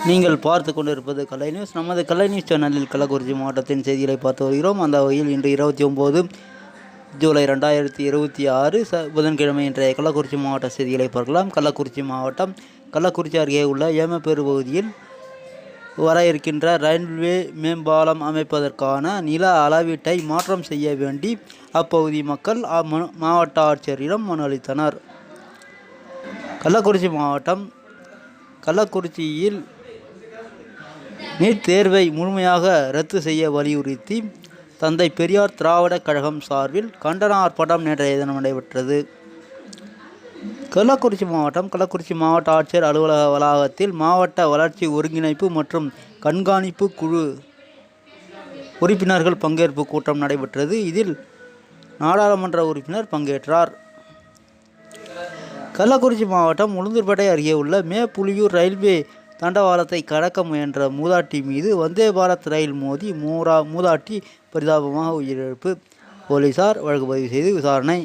நீங்கள் பார்த்து கொண்டிருப்பது கலை நியூஸ். நமது கலை நியூஸ் சேனலில் கள்ளக்குறிச்சி மாவட்டத்தின் செய்திகளை பார்த்து வருகிறோம். அந்த வகையில் இன்று 29 ஜூலை 2026 புதன்கிழமை இன்றைய கள்ளக்குறிச்சி மாவட்ட செய்திகளை பார்க்கலாம். கள்ளக்குறிச்சி மாவட்டம் கள்ளக்குறிச்சி அருகே உள்ள ஏமப்பேறு பகுதியில் வர இருக்கின்ற ரயில்வே மேம்பாலம் அமைப்பதற்கான நில அளவீட்டை மாற்றம் செய்ய வேண்டி அப்பகுதி மக்கள் மாவட்ட ஆட்சியரிடம் மனு அளித்தனர். கள்ளக்குறிச்சி மாவட்டம் கள்ளக்குறிச்சியில் நீட் தேர்வை முழுமையாக ரத்து செய்ய வலியுறுத்தி தந்தை பெரியார் திராவிட கழகம் சார்பில் கண்டன ஆர்ப்பாட்டம் நேற்றைய தினம் நடைபெற்றது. கள்ளக்குறிச்சி மாவட்ட ஆட்சியர் அலுவலக வளாகத்தில் மாவட்ட வளர்ச்சி ஒருங்கிணைப்பு மற்றும் கண்காணிப்பு குழு உறுப்பினர்கள் பங்கேற்பு கூட்டம் நடைபெற்றது. இதில் நாடாளுமன்ற உறுப்பினர் பங்கேற்றார். கள்ளக்குறிச்சி மாவட்டம் உளுந்தூர்பேட்டை அருகே உள்ள மேப்புலியூர் ரயில்வே தண்டவாளத்தை கடக்க முயன்ற மூதாட்டி மீது வந்தே பாரத் ரயில் மோதி மூதாட்டி பரிதாபமாக உயிரிழப்பு. போலீசார் வழக்கு பதிவு செய்து விசாரணை